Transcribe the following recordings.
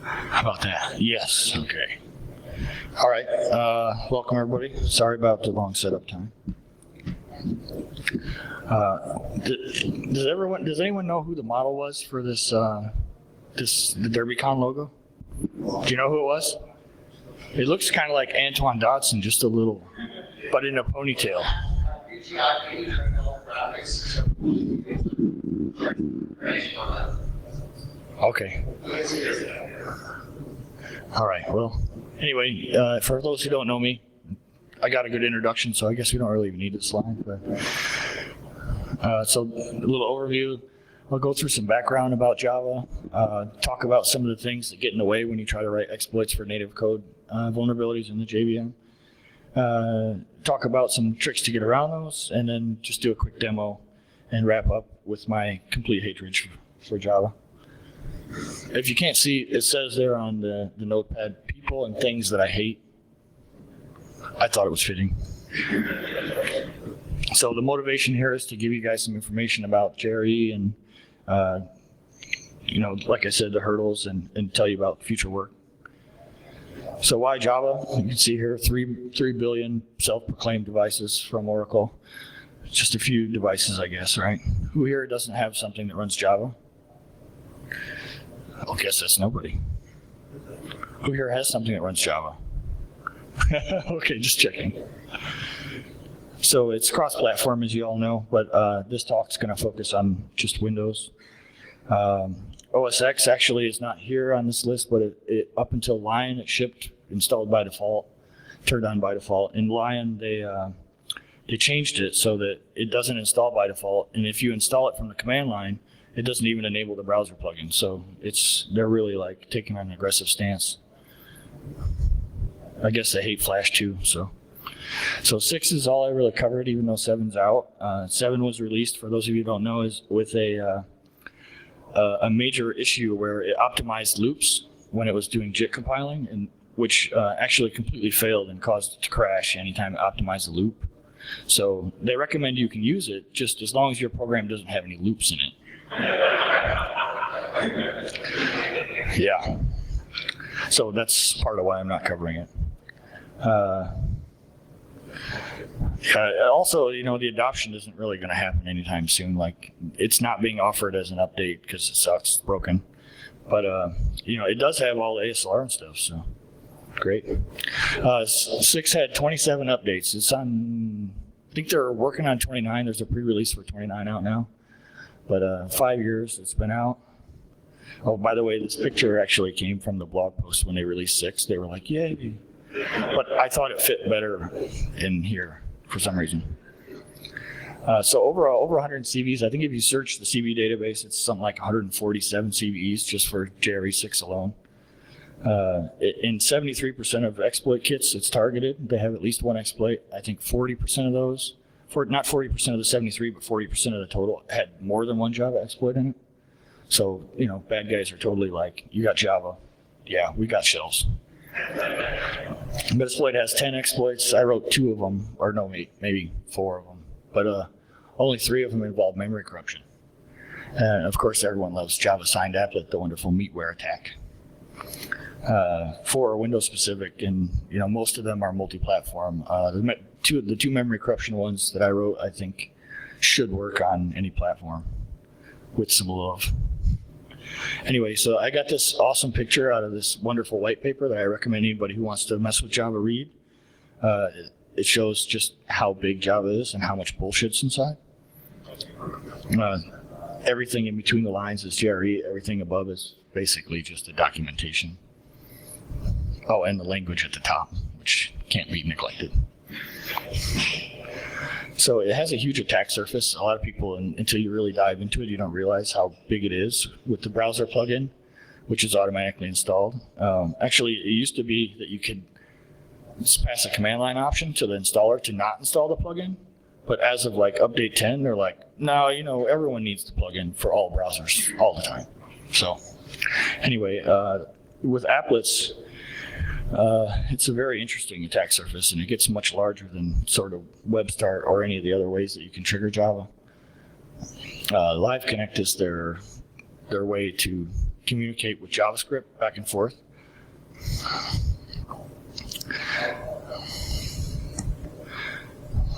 How about that? Yes. Okay. All right. Welcome everybody. Sorry about the long setup time. Does anyone know who the model was for the DerbyCon logo? Do you know who it was? It looks kind of like Antoine Dodson, just a little, but in a ponytail. Okay. All right. Well, anyway, for those who don't know me, I got a good introduction, so I guess we don't really even need this slide. But so a little overview. I'll go through some background about Java, talk about some of the things that get in the way when you try to write exploits for native code vulnerabilities in the JVM. Talk about some tricks to get around those, and then just do a quick demo and wrap up with my complete hatred for Java. If you can't see, it says there on the notepad, people and things that I hate. I thought it was fitting. So the motivation here is to give you guys some information about JRE and, like I said, the hurdles and tell you about future work. So why Java? You can see here 3 billion self-proclaimed devices from Oracle. Just a few devices, I guess, right? Who here doesn't have something that runs Java? I guess that's nobody. Who here has something that runs Java? Okay, just checking. So it's cross-platform, as you all know, but this talk's going to focus on just Windows. OS X actually is not here on this list, but it up until Lion, it shipped installed by default, turned on by default. In Lion, they changed it so that it doesn't install by default, and if you install it from the command line, it doesn't even enable the browser plugin. So they're really like taking an aggressive stance. I guess they hate Flash too. So 6 is all I really covered, even though 7's out. 7 was released, for those of you who don't know, is with a major issue where it optimized loops when it was doing JIT compiling, and which actually completely failed and caused it to crash anytime it optimized a loop. So they recommend you can use it just as long as your program doesn't have any loops in it. Yeah. So that's part of why I'm not covering it. Also, the adoption isn't really going to happen anytime soon. Like, it's not being offered as an update because it sucks, it's broken. But, it does have all the ASLR and stuff, so great. 6 had 27 updates. It's on, I think they're working on 29. There's a pre-release for 29 out now. But 5 years it's been out. Oh, by the way, this picture actually came from the blog post when they released 6. They were like, yay. But I thought it fit better in here for some reason. So overall, over 100 CVs. I think if you search the CV database, it's something like 147 CVEs just for JRE 6 alone. In 73% of exploit kits, it's targeted. They have at least one exploit. I think 40% of those, not 40% of the 73, but 40% of the total had more than one Java exploit in it. So, bad guys are totally like, you got Java. Yeah, we got shells. Metasploit has 10 exploits. I wrote 2 of them, or no, maybe 4 of them. But only 3 of them involve memory corruption. And of course, everyone loves Java signed applet, the wonderful meatware attack. 4 are Windows specific, and most of them are multi-platform. The 2 memory corruption ones that I wrote, I think, should work on any platform with some love. Anyway, so I got this awesome picture out of this wonderful white paper that I recommend anybody who wants to mess with Java read. It shows just how big Java is and how much bullshit's inside. Everything in between the lines is JRE. Everything above is basically just a documentation. Oh, and the language at the top, which can't be neglected. So it has a huge attack surface. A lot of people, until you really dive into it, you don't realize how big it is with the browser plugin, which is automatically installed. Actually, it used to be that you could pass a command line option to the installer to not install the plugin. But as of like update 10, they're like, no, everyone needs the plugin for all browsers all the time. So anyway, with applets, it's a very interesting attack surface, and it gets much larger than sort of WebStart or any of the other ways that you can trigger Java. Live Connect is their way to communicate with JavaScript back and forth.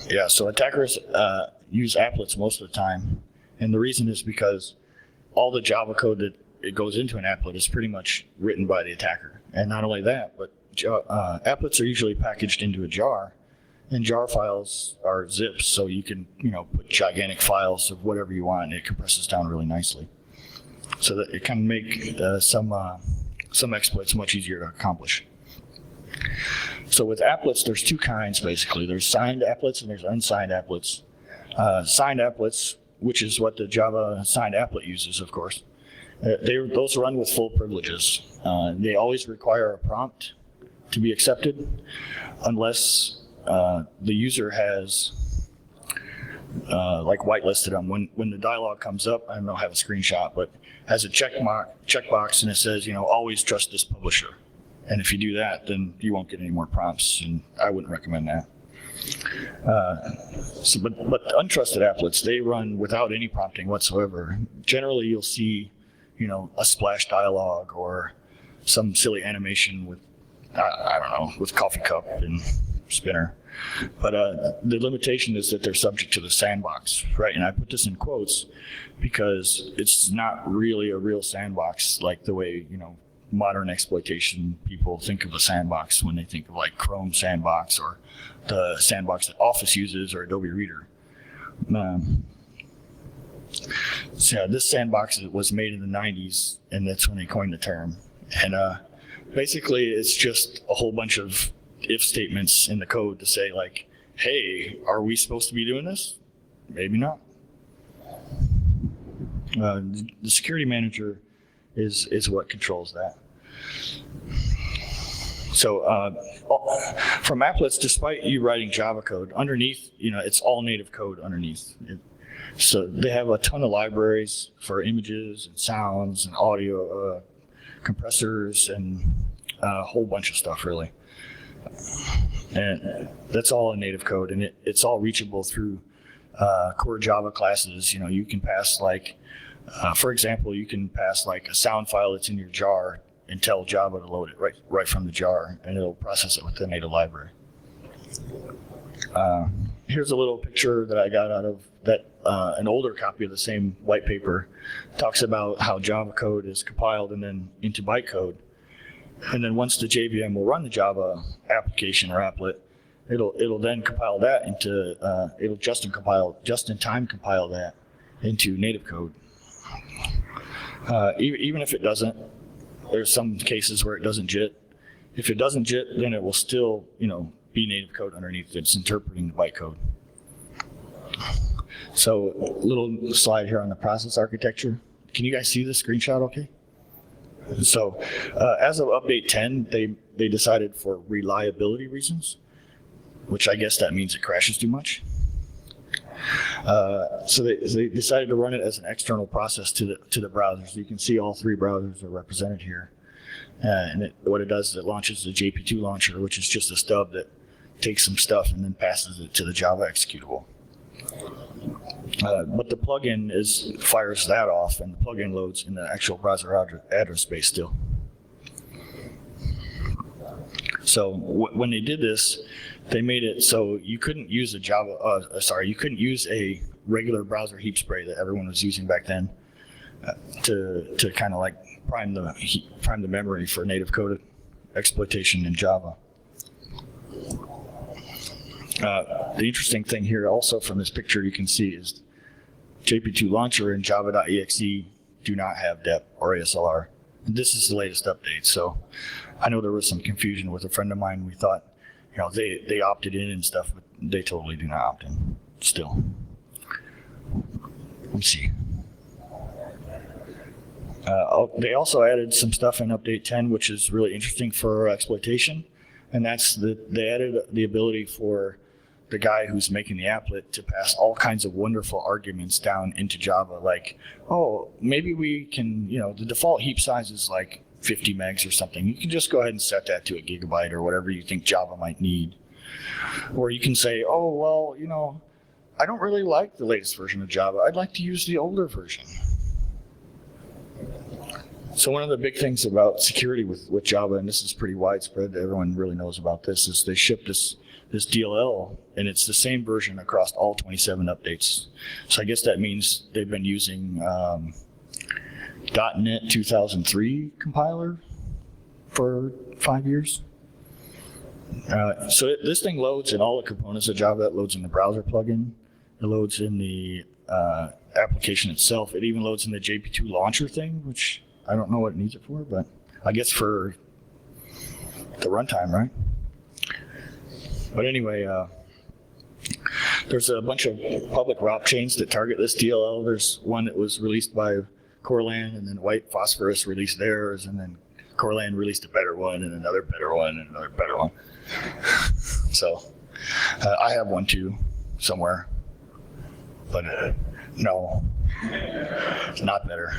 Yeah, so attackers use applets most of the time, and the reason is because all the Java code that it goes into an applet is pretty much written by the attacker. And not only that, but applets are usually packaged into a jar, and jar files are zips, so you can put gigantic files of whatever you want, and it compresses down really nicely. So that it can make some exploits much easier to accomplish. So with applets, there's two kinds basically. There's signed applets and there's unsigned applets. Signed applets, which is what the Java signed applet uses, of course, those run with full privileges. They always require a prompt to be accepted unless the user has like whitelisted them. When the dialog comes up, I don't have a screenshot, but has a checkbox and it says, always trust this publisher. And if you do that, then you won't get any more prompts, and I wouldn't recommend that. But untrusted applets, they run without any prompting whatsoever. Generally, you'll see, a splash dialog or some silly animation with, I don't know, with coffee cup and spinner. But the limitation is that they're subject to the sandbox, right? And I put this in quotes because it's not really a real sandbox like the way, modern exploitation people think of a sandbox when they think of like Chrome sandbox or the sandbox that Office uses or Adobe Reader. So yeah, this sandbox was made in the 90s, and that's when they coined the term. And basically it's just a whole bunch of if statements in the code to say like, hey, are we supposed to be doing this? Maybe not. The security manager is what controls that. So from applets, despite you writing Java code, underneath, it's all native code underneath. So they have a ton of libraries for images and sounds and audio compressors and a whole bunch of stuff, really. And that's all in native code, and it's all reachable through core Java classes. You can pass like, for example, you can pass like a sound file that's in your jar and tell Java to load it right from the jar, and it'll process it with the native library. Here's a little picture that I got out of that an older copy of the same white paper talks about how Java code is compiled and then into bytecode. And then once the JVM will run the Java application or applet, it'll then compile that into it'll just in time compile that into native code. Even if it doesn't, there's some cases where it doesn't JIT. If it doesn't JIT, then it will still be native code underneath it's interpreting the bytecode. So a little slide here on the process architecture. Can you guys see the screenshot okay? So as of update 10, they decided for reliability reasons, which I guess that means it crashes too much. So they decided to run it as an external process to the browser. So you can see all three browsers are represented here. And what it does is it launches the JP2 launcher, which is just a stub that takes some stuff and then passes it to the Java executable. But the plugin fires that off, and the plugin loads in the actual browser address space still. So when they did this, they made it so you couldn't use you couldn't use a regular browser heap spray that everyone was using back then to kind of like prime the memory for native code exploitation in Java. The interesting thing here also from this picture you can see is JP2 launcher and java.exe do not have dep or ASLR. And this is the latest update, so I know there was some confusion with a friend of mine. We thought, they opted in and stuff, but they totally do not opt in still. Let's see. They also added some stuff in update 10, which is really interesting for exploitation, and that's they added the ability for the guy who's making the applet to pass all kinds of wonderful arguments down into Java, like, oh, maybe we can, the default heap size is like 50 megs or something. You can just go ahead and set that to a gigabyte or whatever you think Java might need. Or you can say, oh, well, I don't really like the latest version of Java. I'd like to use the older version. So one of the big things about security with Java, and this is pretty widespread, everyone really knows about this, is they ship this DLL, and it's the same version across all 27 updates. So I guess that means they've been using .NET 2003 compiler for 5 years. So this thing loads in all the components of Java. It loads in the browser plugin. It loads in the application itself. It even loads in the JP2 launcher thing, which I don't know what it needs it for, but I guess for the runtime, right? But anyway, there's a bunch of public ROP chains that target this DLL. There's one that was released by Corland, and then White Phosphorus released theirs, and then Corland released a better one, and another better one, and another better one. So I have one too, somewhere. But no, it's not better.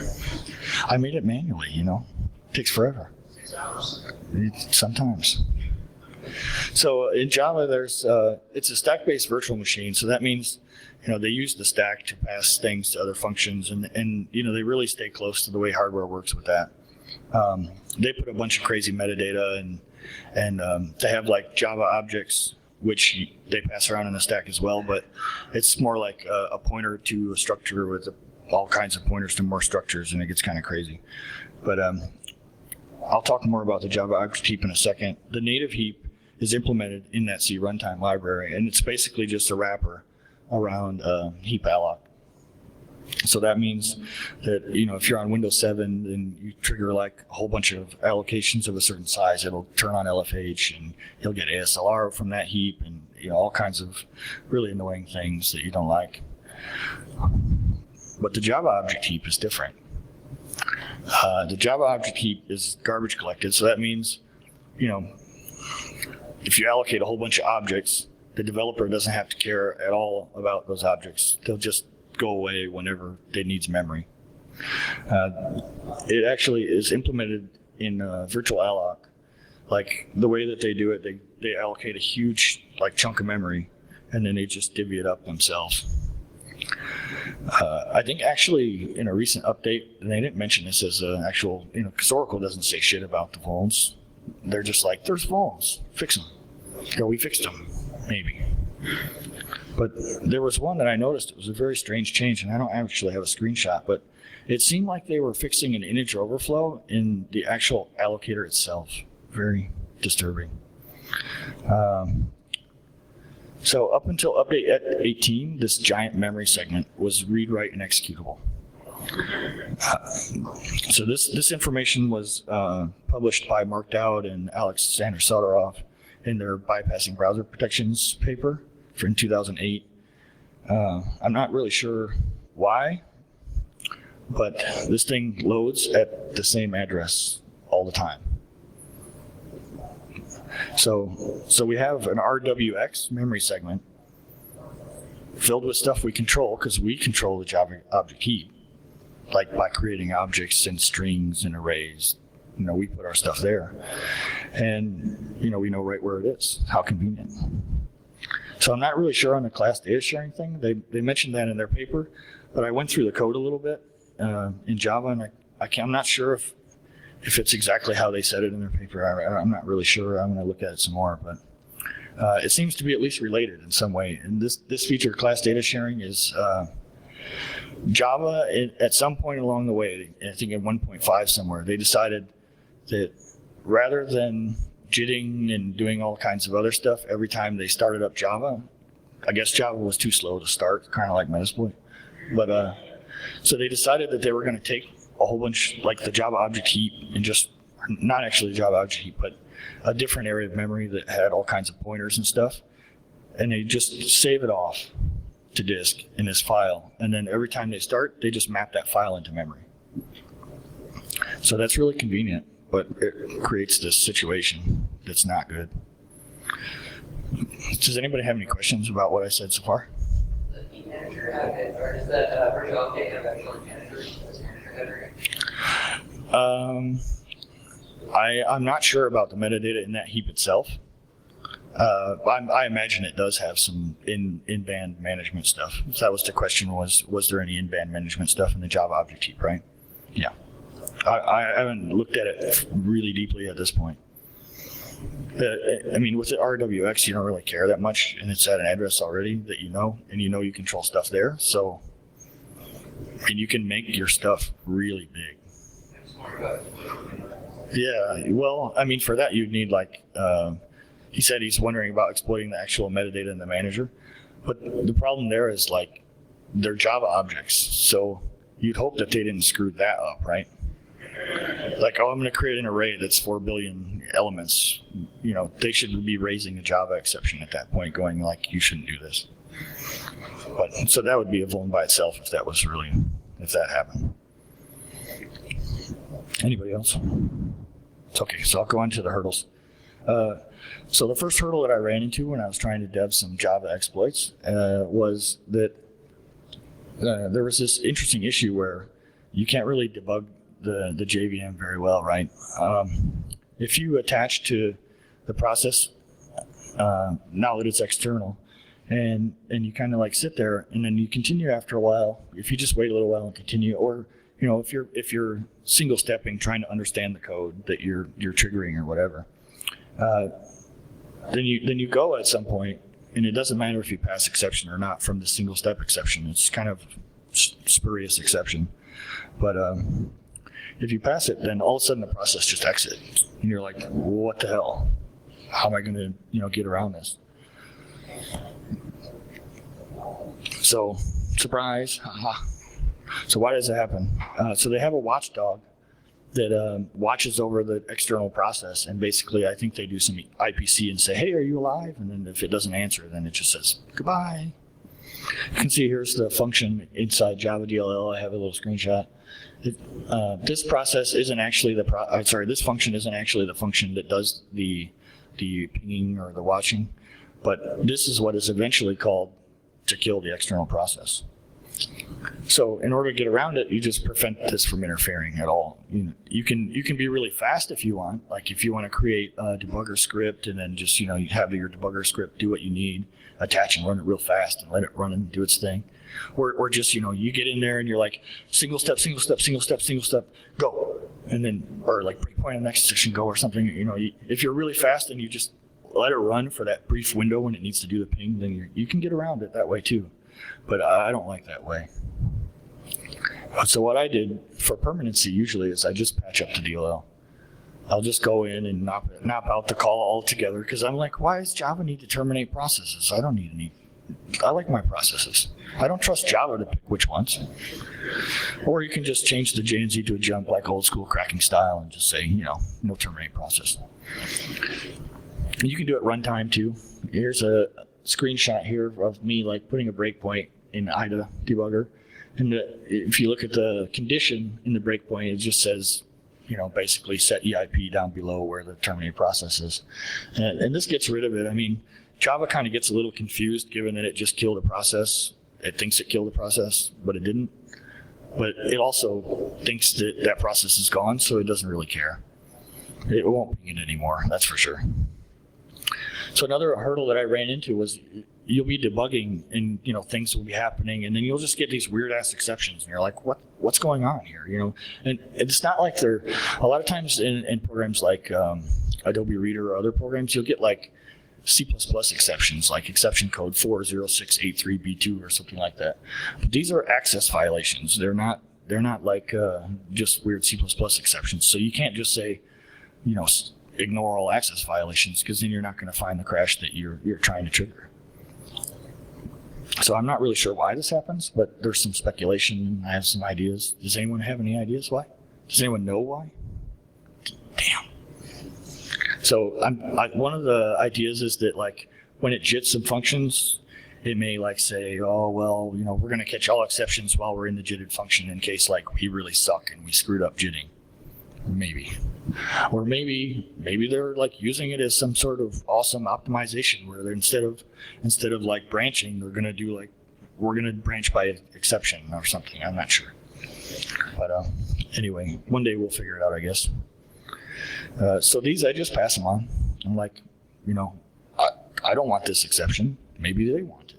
I made it manually, you know. It takes forever. 6 hours. Sometimes. So in Java, it's a stack-based virtual machine. So that means, you know, they use the stack to pass things to other functions, and you know, they really stay close to the way hardware works with that. They put a bunch of crazy metadata, and they have like Java objects, which they pass around in the stack as well, but it's more like a pointer to a structure with all kinds of pointers to more structures, and it gets kind of crazy. But I'll talk more about the Java object heap in a second. The native heap is implemented in that C runtime library, and it's basically just a wrapper around heap alloc. So that means that, you know, if you're on Windows 7 and you trigger like a whole bunch of allocations of a certain size, it'll turn on LFH, and you'll get ASLR from that heap, and, you know, all kinds of really annoying things that you don't like. But the Java object heap is different. The Java object heap is garbage collected, so that means, you know, if you allocate a whole bunch of objects, the developer doesn't have to care at all about those objects. They'll just go away whenever they need memory. It actually is implemented in virtual alloc. Like the way that they do it, they allocate a huge like chunk of memory, and then they just divvy it up themselves. I think actually in a recent update, and they didn't mention this as an actual, you know, because Oracle doesn't say shit about the vulns. They're just like, there's vulns, fix them. Or we fixed them, maybe. But there was one that I noticed. It was a very strange change, and I don't actually have a screenshot, but it seemed like they were fixing an integer overflow in the actual allocator itself. Very disturbing. So up until update 18, this giant memory segment was read, write, and executable. So this information was published by Mark Dowd and Alexander Soderov in their bypassing browser protections paper in 2008. I'm not really sure why, but this thing loads at the same address all the time. So we have an RWX memory segment filled with stuff we control, because we control the Java object heap, like by creating objects and strings and arrays. You know, we put our stuff there, and you know, we know right where it is. How convenient. So I'm not really sure on the class data sharing thing. They mentioned that in their paper, but I went through the code a little bit in Java, and I'm not sure if it's exactly how they said it in their paper. I'm not really sure. I'm going to look at it some more, but it seems to be at least related in some way. And this feature, class data sharing, is Java. At some point along the way, I think in 1.5 somewhere, they decided that rather than JITting and doing all kinds of other stuff every time they started up Java, I guess Java was too slow to start, kind of like Metasploit. But so they decided that they were going to take a whole bunch, like the Java object heap, and just, not actually the Java object heap, but a different area of memory that had all kinds of pointers and stuff, and they just save it off to disk in this file, and then every time they start, they just map that file into memory. So that's really convenient, but it creates this situation that's not good. Does anybody have any questions about what I said so far? Does the manager have it, or does the virtual update have actual manager? Does manager have it? I'm not sure about the metadata in that heap itself. I imagine it does have some in-band management stuff. So that was the question, was there any in-band management stuff in the Java object heap, right? Yeah. I haven't looked at it really deeply at this point. I mean, with the RWX, you don't really care that much, and it's at an address already that you know, and you control stuff there. So, and you can make your stuff really big. Yeah, well, I mean, for that, you'd need like, he said he's wondering about exploiting the actual metadata in the manager. But the problem there is like, they're Java objects. So you'd hope that they didn't screw that up, right? Like, oh, I'm going to create an array that's 4 billion elements. You know, they should be raising a Java exception at that point, going like, you shouldn't do this. But so that would be a vuln by itself if that happened. Anybody else? It's okay. So I'll go on to the hurdles. So the first hurdle that I ran into when I was trying to dev some Java exploits was that there was this interesting issue where you can't really debug the JVM very well, right? If you attach to the process, now that it's external, and you kind of like sit there, and then you continue after a while. If you just wait a little while and continue, or you know, if you're single stepping, trying to understand the code that you're triggering or whatever, then you go at some point, and it doesn't matter if you pass exception or not from the single step exception. It's kind of spurious exception, but if you pass it, then all of a sudden the process just exits, and you're like, what the hell? How am I going to get around this? So surprise, haha. So why does it happen? So they have a watchdog that watches over the external process, and basically I think they do some IPC and say, hey, are you alive? And then if it doesn't answer, then it just says goodbye. You can see here's the function inside Java DLL. I have a little screenshot. This process isn't actually this function isn't actually the function that does the pinging or the watching, but this is what is eventually called to kill the external process. So in order to get around it, you just prevent this from interfering at all. You can be really fast if you want. Like if you want to create a debugger script and then just you have your debugger script do what you need, attach and run it real fast and let it run and do its thing. Or just you get in there and you're like single step, go, and then or like breakpoint in the next section, go or something. If you're really fast and you just let it run for that brief window when it needs to do the ping, then you can get around it that way too. But I don't like that way. So what I did for permanency usually is I just patch up the DLL. I'll just go in and knock out the call altogether because I'm like, why does Java need to terminate processes? I don't need any. I like my processes. I don't trust Java to pick which ones. Or you can just change the JNZ to a jump like old school cracking style and just say, no terminate process. And you can do it runtime too. Here's a screenshot here of me like putting a breakpoint in IDA debugger. And if you look at the condition in the breakpoint, it just says, basically set EIP down below where the terminate process is. And this gets rid of it. I mean, Java kind of gets a little confused given that it just killed a process. It thinks it killed the process, but it didn't. But it also thinks that that process is gone, so it doesn't really care. It won't ping it anymore, that's for sure. So another hurdle that I ran into was you'll be debugging and things will be happening, and then you'll just get these weird ass exceptions, and you're like, what's going on here? And it's not like they're a lot of times in programs like Adobe Reader or other programs, you'll get like C++ exceptions, like exception code 40683B2 or something like that. But these are access violations. They're not like just weird C++ exceptions. So you can't just say, ignore all access violations, because then you're not going to find the crash that you're trying to trigger. So I'm not really sure why this happens, but there's some speculation. I have some ideas. Does anyone have any ideas why? Does anyone know why? Damn. So one of the ideas is that like when it jits some functions, it may like say, oh, well, we're going to catch all exceptions while we're in the jitted function in case like we really suck and we screwed up jitting. Maybe. Or maybe they're like using it as some sort of awesome optimization where they're instead of like branching, they're going to do like, we're going to branch by exception or something. I'm not sure. But anyway, one day we'll figure it out, I guess. So these, I just pass them on. I'm like, I don't want this exception. Maybe they want it.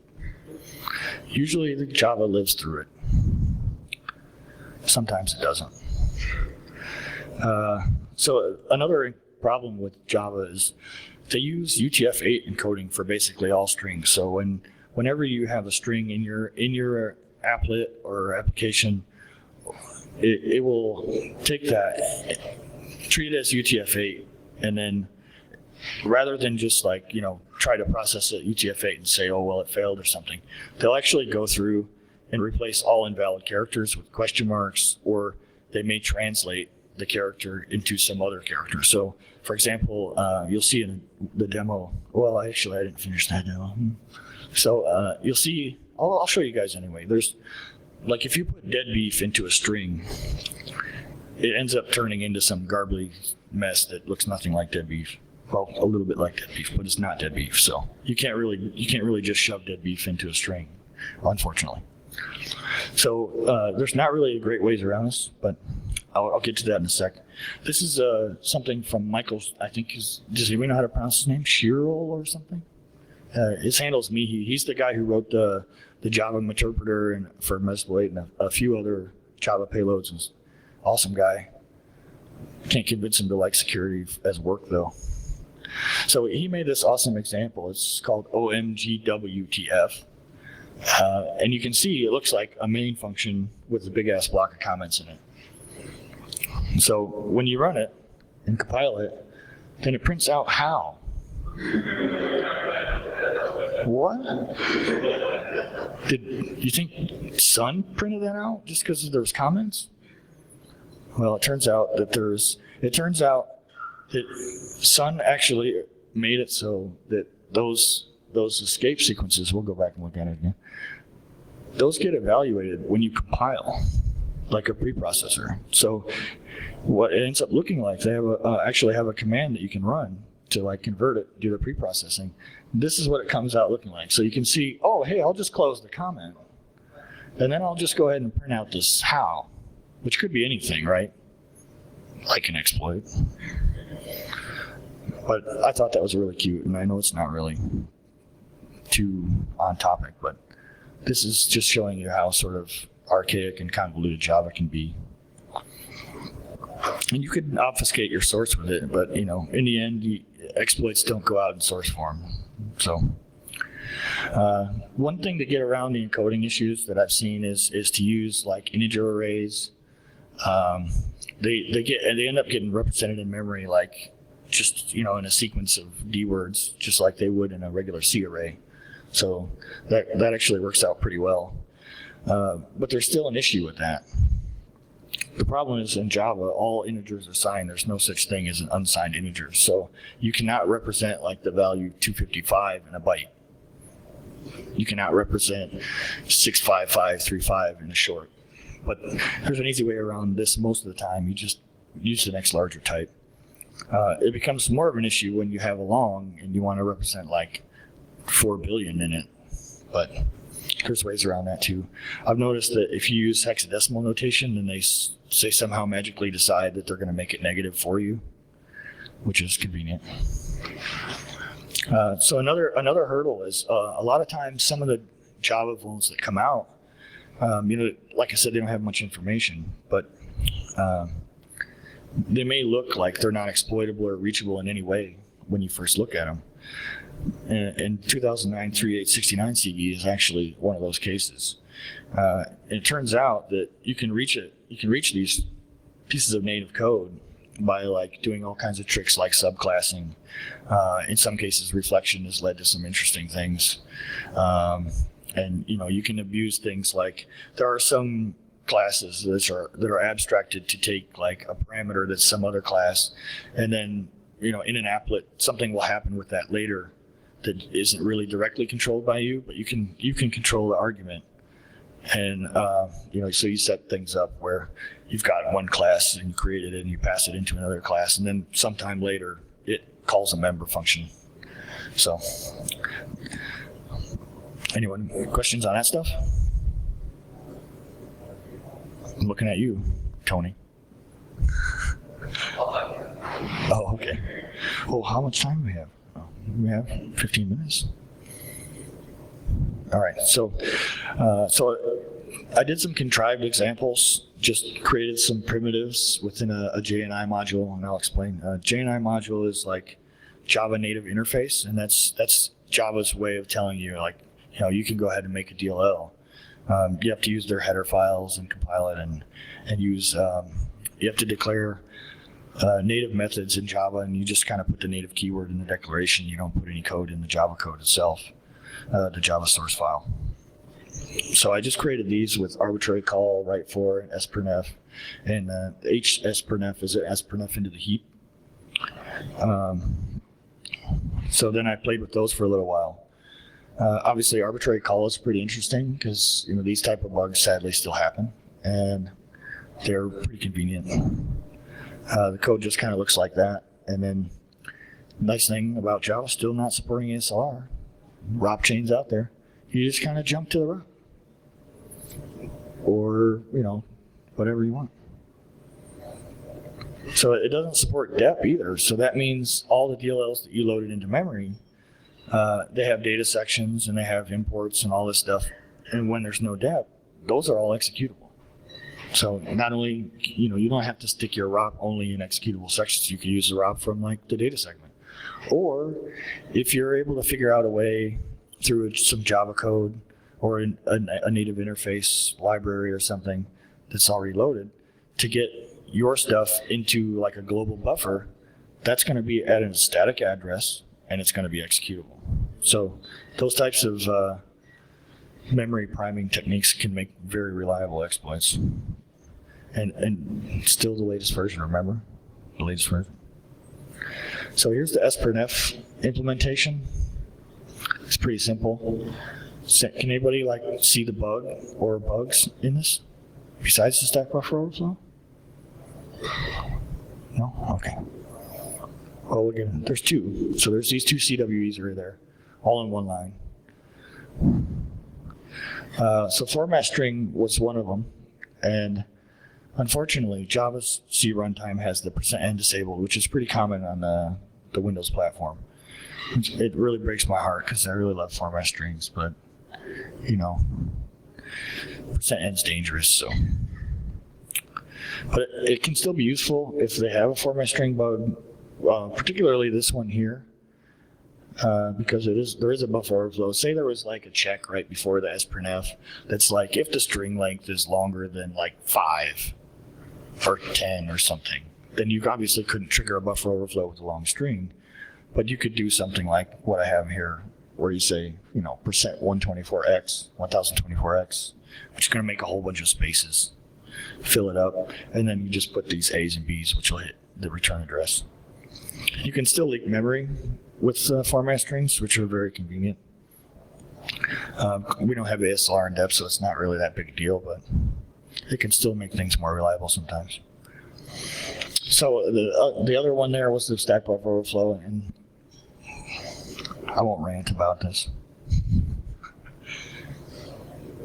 Usually the Java lives through it. Sometimes it doesn't. So another problem with Java is they use UTF-8 encoding for basically all strings. So whenever you have a string in your applet or application, it will take that, treat it as UTF-8, and then rather than just like, try to process it UTF-8 and say, oh, well, it failed or something, they'll actually go through and replace all invalid characters with question marks, or they may translate the character into some other character. So, for example, you'll see in the demo, well, actually, I didn't finish that demo. So you'll see, I'll show you guys anyway. There's, like, if you put dead beef into a string, it ends up turning into some garbly mess that looks nothing like dead beef. Well, a little bit like dead beef, but it's not dead beef. So you can't really just shove dead beef into a string, unfortunately. So there's not really great ways around this, but I'll get to that in a sec. This is something from Michael, I think does he know how to pronounce his name? Shirol or something? His handle's Mihi. He's the guy who wrote the Java interpreter and for Mesploit and a few other Java payloads. He's an awesome guy. Can't convince him to like security as work though. So he made this awesome example. It's called OMGWTF. And you can see it looks like a main function with a big ass block of comments in it. So when you run it and compile it, then it prints out how. What? Did you think Sun printed that out just because there's comments? Well, it turns out that Sun actually made it so that those escape sequences, we'll go back and look at it again, those get evaluated when you compile, like a preprocessor. So what it ends up looking like, they have actually have a command that you can run to like convert it, do the preprocessing. This is what it comes out looking like. So you can see, oh, hey, I'll just close the comment, and then I'll just go ahead and print out this how, which could be anything, right? Like an exploit. But I thought that was really cute, and I know it's not really too on topic, but this is just showing you how sort of archaic and convoluted Java can be. And you could obfuscate your source with it, but in the end, exploits don't go out in source form. So one thing to get around the encoding issues that I've seen is to use like integer arrays. They end up getting represented in memory like just in a sequence of D words, just like they would in a regular C array. So that actually works out pretty well. But there's still an issue with that. The problem is in Java, all integers are signed. There's no such thing as an unsigned integer. So you cannot represent like the value 255 in a byte. You cannot represent 65535 in a short. But there's an easy way around this most of the time. You just use the next larger type. It becomes more of an issue when you have a long and you want to represent like 4 billion in it. But there's ways around that too. I've noticed that if you use hexadecimal notation, then they somehow magically decide that they're going to make it negative for you, which is convenient. So another hurdle is a lot of times some of the Java vulns that come out, like I said, they don't have much information, but they may look like they're not exploitable or reachable in any way when you first look at them. In 2009 3869 CE is actually one of those cases. It turns out that you can reach these pieces of native code by like doing all kinds of tricks like subclassing. In some cases, reflection has led to some interesting things. And you can abuse things like there are some classes that are abstracted to take like a parameter that's some other class, and then in an applet something will happen with that later that isn't really directly controlled by you, but you can control the argument. And so you set things up where you've got one class and you create it and you pass it into another class, and then sometime later it calls a member function. So anyone questions on that stuff? I'm looking at you, Tony. Oh, okay. Oh, how much time do we have? Oh, we have 15 minutes. All right. So I did some contrived examples, just created some primitives within a JNI module, and I'll explain. JNI module is like Java native interface, and that's Java's way of telling you, like, you can go ahead and make a DLL. You have to use their header files and compile it, and use, you have to declare native methods in Java, and you just kind of put the native keyword in the declaration. You don't put any code in the Java code itself, the Java source file. So I just created these with arbitrary call, write for, sprnf, and sprnf is an sprnf into the heap. So then I played with those for a little while. Obviously, arbitrary call is pretty interesting because these type of bugs sadly still happen, and they're pretty convenient. The code just kind of looks like that, and then nice thing about Java still not supporting ASLR. ROP chains out there. You just kind of jump to the ROP, or whatever you want. So it doesn't support dep either. So that means all the DLLs that you loaded into memory, they have data sections and they have imports and all this stuff. And when there's no dep, those are all executable. So not only, you don't have to stick your ROP only in executable sections. You can use the ROP from like the data segment. Or if you're able to figure out a way through some Java code or a native interface library or something that's already loaded to get your stuff into like a global buffer, that's going to be at a static address and it's going to be executable. So those types of memory priming techniques can make very reliable exploits. And still the latest version, remember? The latest version. So here's the sprnf implementation. It's pretty simple. Can anybody see the bug or bugs in this besides the stack buffer overflow? No? Okay. Well, again, there's two. So there's these two CWEs right there, all in one line. So format string was one of them, and unfortunately, Java's C runtime has the %n disabled, which is pretty common on the Windows platform. It really breaks my heart because I really love format strings, but %n's dangerous. So, but it can still be useful if they have a format string bug, particularly this one here, because there is a buffer overflow. Say there was like a check right before the sprnf that's like if the string length is longer than like 5 or 10 or something, then you obviously couldn't trigger a buffer overflow with a long string. But you could do something like what I have here, where you say, %124x, 1024x, which is going to make a whole bunch of spaces, fill it up, and then you just put these A's and B's, which will hit the return address. You can still leak memory with format strings, which are very convenient. We don't have ASLR in depth, so it's not really that big a deal, but it can still make things more reliable sometimes. So the other one there was the stack buffer overflow, and I won't rant about this.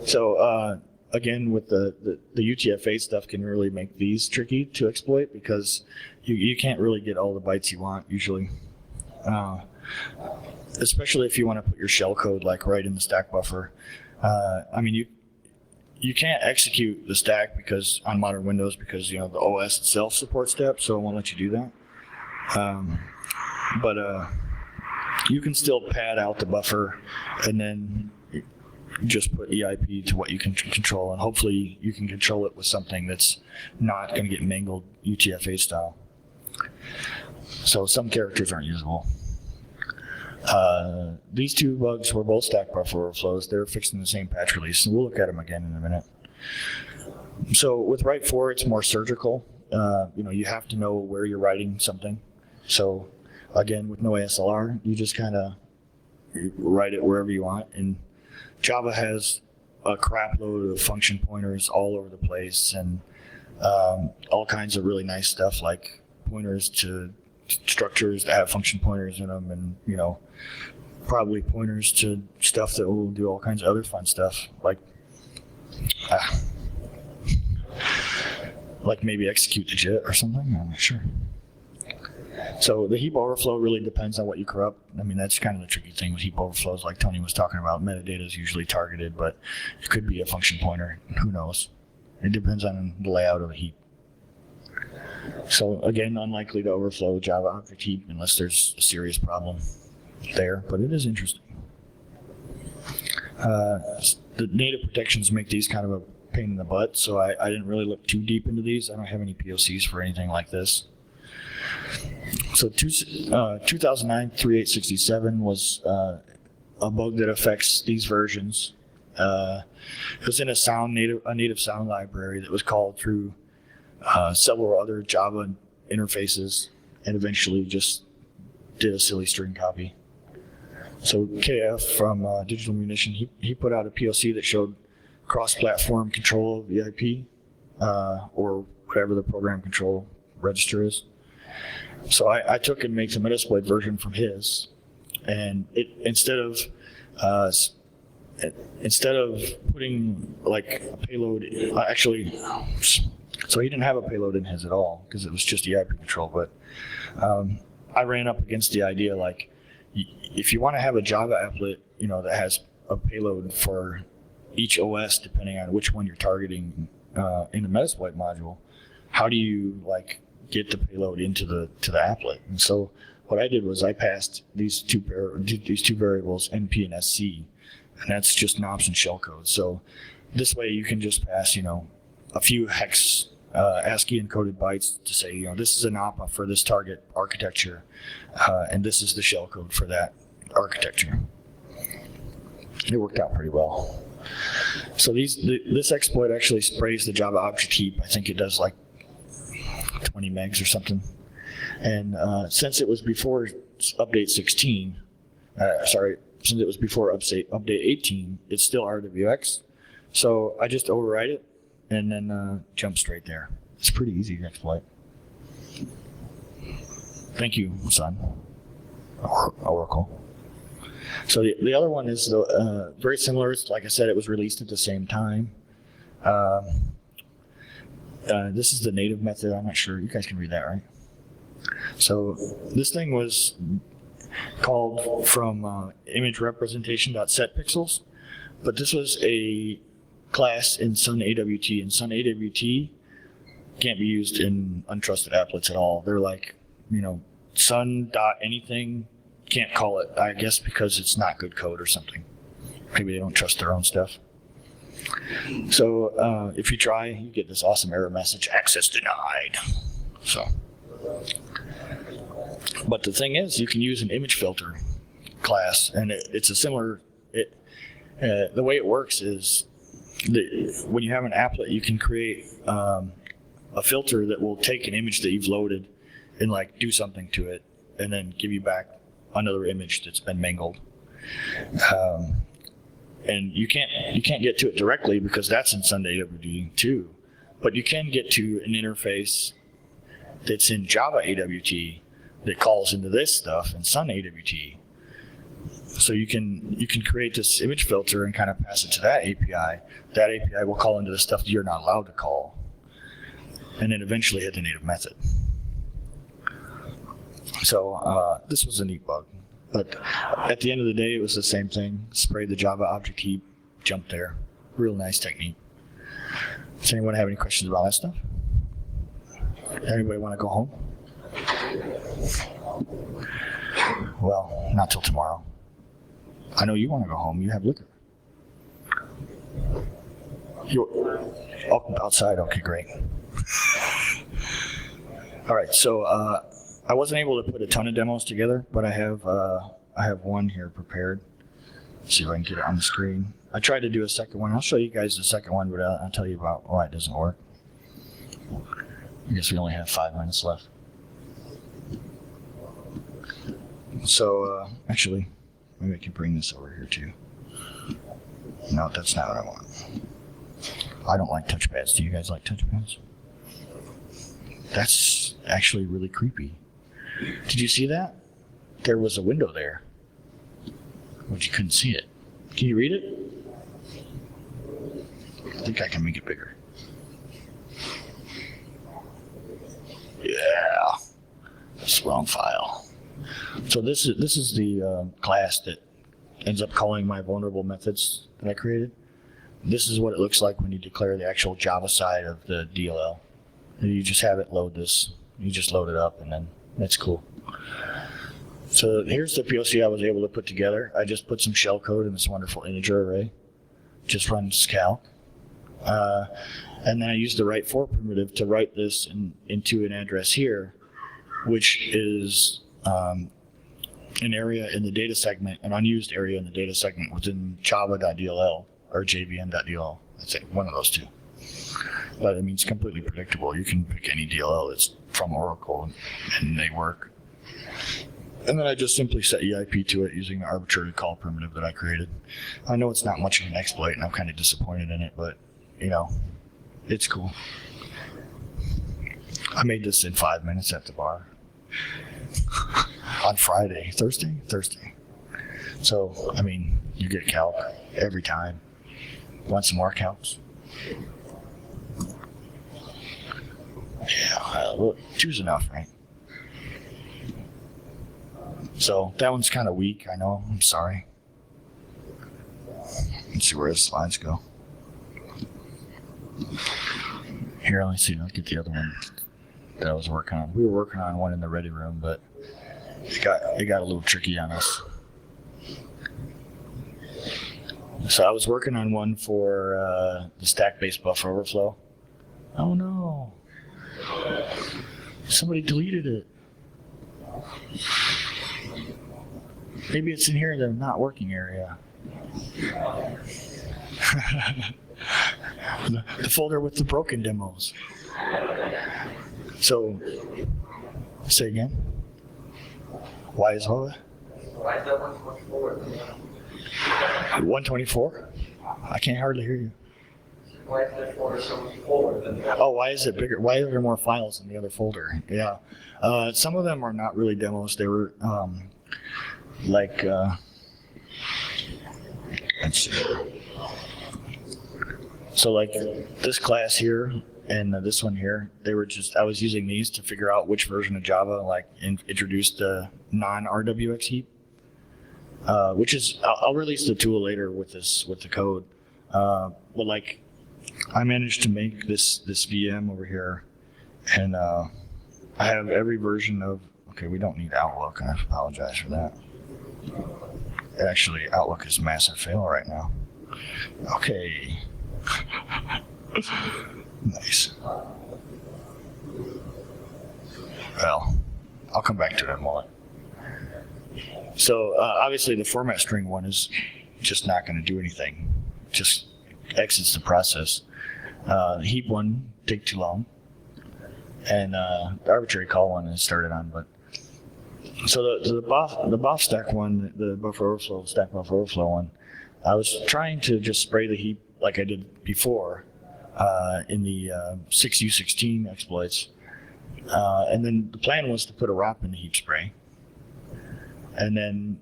So again, with the UTF-8 stuff can really make these tricky to exploit because you can't really get all the bytes you want usually. Especially if you want to put your shell code right in the stack buffer. I mean, you can't execute the stack because on modern Windows because the OS itself supports dep, so it won't let you do that. But you can still pad out the buffer and then just put EIP to what you can control, and hopefully you can control it with something that's not going to get mangled UTF-8 style. So some characters aren't usable. These two bugs were both stack buffer overflows. They're fixed in the same patch release, and we'll look at them again in a minute. So with write for, it's more surgical. You have to know where you're writing something. So again, with no ASLR, you just kind of write it wherever you want. And Java has a crap load of function pointers all over the place, and all kinds of really nice stuff like pointers to structures that have function pointers in them, and probably pointers to stuff that will do all kinds of other fun stuff, like maybe execute the JIT or something. I'm not sure. So the heap overflow really depends on what you corrupt. I mean, that's kind of the tricky thing with heap overflows, like Tony was talking about. Metadata is usually targeted, but it could be a function pointer. Who knows? It depends on the layout of the heap. So again, unlikely to overflow Java object heap unless there's a serious problem there, but it is interesting. The native protections make these kind of a pain in the butt, so I didn't really look too deep into these. I don't have any POCs for anything like this. So 2009 3867 was a bug that affects these versions. It was in a native sound library that was called through several other Java interfaces and eventually just did a silly string copy. So KF from Digital Munition, he put out a POC that showed cross-platform control of the IP or whatever the program control register is. So I took and made the Metasploit version from his, and it instead of putting like a payload, so he didn't have a payload in his at all because it was just EIP control. But I ran up against the idea like, if you want to have a Java applet, that has a payload for each OS, depending on which one you're targeting in the Metasploit module, how do you like get the payload into the applet? And so what I did was I passed these two variables, NP and SC, and that's just NOPs and shellcode. So this way you can just pass, a few hex ASCII encoded bytes to say, this is an APA for this target architecture, and this is the shellcode for that architecture. It worked out pretty well. So this exploit actually sprays the Java object heap. I think it does like 20 megs or something. And since it was before update 16, since it was before update 18, it's still RWX. So I just override it and then jump straight there. It's pretty easy to exploit. Thank you, son. Oracle. So the other one is very similar. Like I said, it was released at the same time. This is the native method. I'm not sure. You guys can read that, right? So this thing was called from image representation.setPixels, but this was a class in Sun AWT, and Sun AWT can't be used in untrusted applets at all. They're like, Sun dot anything, can't call it, I guess because it's not good code or something. Maybe they don't trust their own stuff. So if you try, you get this awesome error message, access denied. So, but the thing is, you can use an image filter class, and it's a similar, the way it works is when you have an applet, you can create a filter that will take an image that you've loaded and like do something to it and then give you back another image that's been mangled. And you can't get to it directly because that's in Sun AWT too, but you can get to an interface that's in Java AWT that calls into this stuff in Sun AWT. So you can create this image filter and kind of pass it to that API. That API will call into the stuff that you're not allowed to call, and then eventually hit the native method. So this was a neat bug. But at the end of the day, it was the same thing. Spray the Java object heap, jump there. Real nice technique. Does anyone have any questions about that stuff? Anybody want to go home? Well, not till tomorrow. I know you want to go home. You have liquor. You're outside. Okay, great. All right, so I wasn't able to put a ton of demos together, but I have one here prepared. Let's see if I can get it on the screen. I tried to do a second one. I'll show you guys the second one, but I'll tell you about why it doesn't work. I guess we only have 5 minutes left. So actually, maybe I can bring this over here too. No, that's not what I want. I don't like touchpads. Do you guys like touchpads? That's actually really creepy. Did you see that? There was a window there, but you couldn't see it. Can you read it? I think I can make it bigger. Yeah. It's the wrong file. So this is the class that ends up calling my vulnerable methods that I created. This is what it looks like when you declare the actual Java side of the DLL. And you just have it load this. You just load it up, and then that's cool. So here's the POC I was able to put together. I just put some shell code in this wonderful integer array. Just runs calc. And then I used the write for primitive to write this into an address here, which is an area in the data segment, an unused area in the data segment within java.dll or jvm.dll. I'd say one of those two. But I mean, it's completely predictable. You can pick any DLL that's from Oracle and they work. And then I just simply set EIP to it using the arbitrary call primitive that I created. I know it's not much of an exploit and I'm kind of disappointed in it, but you know, it's cool. I made this in 5 minutes at the bar on Thursday. So, I mean, you get calc every time. Want some more calcs? Yeah, well, two's enough, right? So that one's kind of weak, I know, I'm sorry. Let's see where the slides go. Here, let me see, I'll get the other one that I was working on. We were working on one in the ready room, but it got a little tricky on us. So I was working on one for the stack-based buffer overflow. Oh no. Somebody deleted it. Maybe it's in here in the not working area. The folder with the broken demos. So, say again. Why is that 124? 124? I can't hardly hear you. Why is that folder so much fuller than the other? Oh, why is it bigger? Why are there more files in the other folder? Yeah. Some of them are not really demos. They were let's see. So like this class here and this one here, I was using these to figure out which version of Java introduced the non-RWX heap, which is, I'll release the tool later with the code. But like, I managed to make this VM over here, and I have every version of, okay, we don't need Outlook, I apologize for that. Actually, Outlook is a massive fail right now. Okay. Nice. Well, I'll come back to it in a moment. So obviously the format string one is just not going to do anything. Just exits the process. The heap one take too long, and the arbitrary call one is started on. But so the BOF stack one, the buffer overflow stack buffer overflow one, I was trying to just spray the heap like I did before in the 6U16 exploits, and then the plan was to put a ROP in the heap spray, and then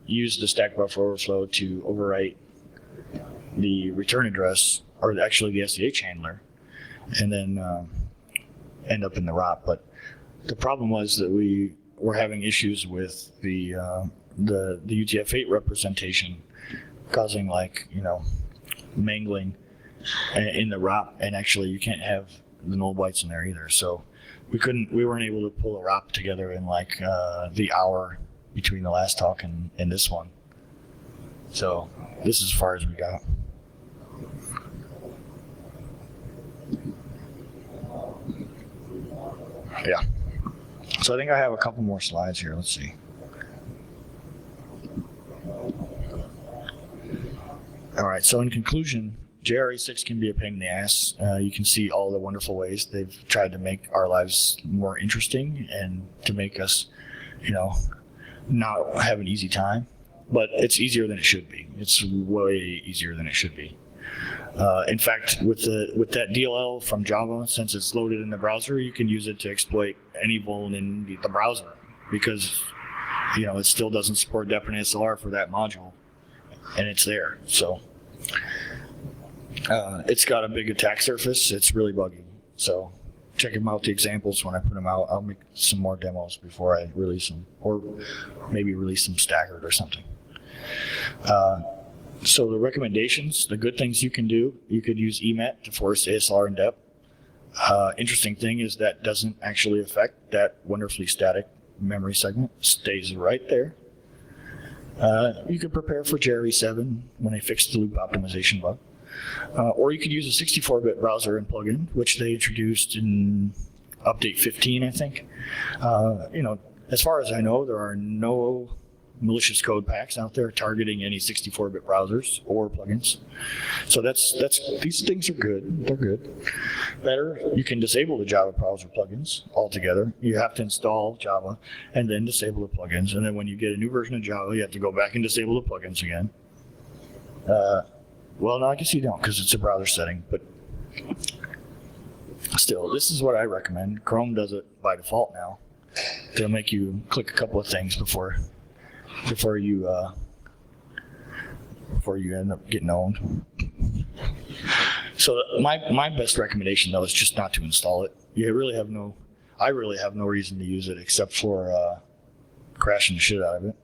use the stack buffer overflow to overwrite the return address, or actually the SDH handler, and then end up in the ROP. But the problem was that we were having issues with the UTF-8 representation, causing mangling in the ROP, and actually you can't have the null bytes in there either. So we weren't able to pull a ROP together in the hour between the last talk and this one. So this is as far as we got. Yeah. So I think I have a couple more slides here. Let's see. All right. So in conclusion, JRE6 can be a pain in the ass. You can see all the wonderful ways they've tried to make our lives more interesting and to make us, not have an easy time. But it's easier than it should be. It's way easier than it should be. In fact, with that DLL from Java, since it's loaded in the browser, you can use it to exploit any vuln in the browser, because it still doesn't support dependent SLR for that module, and it's there. So it's got a big attack surface. It's really buggy. So check them out, the examples when I put them out. I'll make some more demos before I release them, or maybe release them staggered or something. So the recommendations, the good things you can do, you could use EMET to force ASLR in depth. Interesting thing is that doesn't actually affect that wonderfully static memory segment, stays right there. You could prepare for JRE7 when they fix the loop optimization bug. Or you could use a 64-bit browser and plugin, which they introduced in update 15, I think. As far as I know, there are no malicious code packs out there targeting any 64-bit browsers or plugins. So these things are good. They're good. Better, you can disable the Java browser plugins altogether. You have to install Java and then disable the plugins. And then when you get a new version of Java, you have to go back and disable the plugins again. Well, no, I guess you don't because it's a browser setting, but still, this is what I recommend. Chrome does it by default now. They'll make you click a couple of things before you end up getting owned. So my best recommendation though is just not to install it. I really have no reason to use it except for crashing the shit out of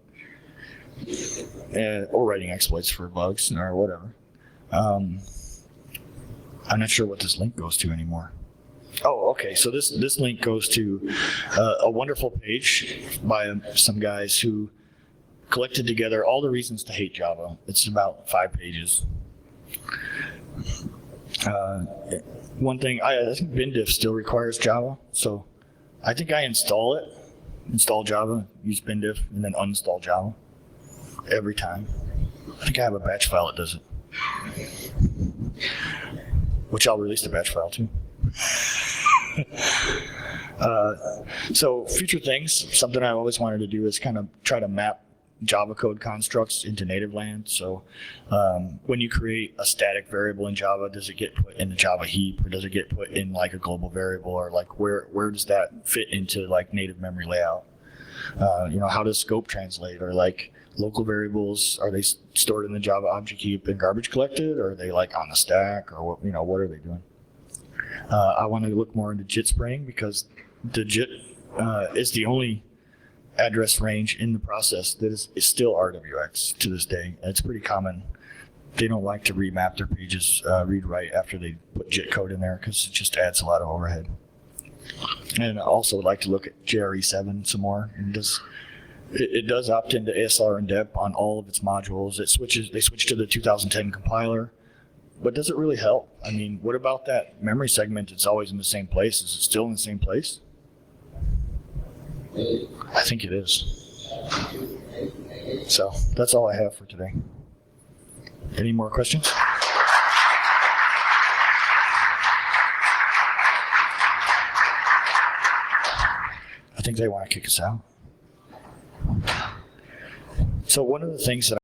it, or writing exploits for bugs or whatever. I'm not sure what this link goes to anymore. Oh, okay. So this link goes to a wonderful page by some guys who collected together all the reasons to hate Java. It's about 5 pages. One thing, I think bindiff still requires Java, so I think I install Java, use bindiff, and then uninstall Java every time. I think I have a batch file that does it, which I'll release the batch file too. So future things, something I always wanted to do is kind of try to map Java code constructs into native land. So when you create a static variable in Java, does it get put in the Java heap, or does it get put in like a global variable, or like where does that fit into like native memory layout? How does scope translate, or like local variables, are they stored in the Java object heap and garbage collected, or are they like on the stack, or what are they doing? I want to look more into JIT spraying because the JIT is the only address range in the process that is still RWX to this day. It's pretty common. They don't like to remap their pages read-write after they put JIT code in there because it just adds a lot of overhead. And I also would like to look at JRE7 some more. And it does opt into ASLR in depth on all of its modules. They switch to the 2010 compiler. But does it really help? I mean, what about that memory segment that's always in the same place? Is it still in the same place? I think it is. So that's all I have for today. Any more questions? I think they want to kick us out. So one of the things that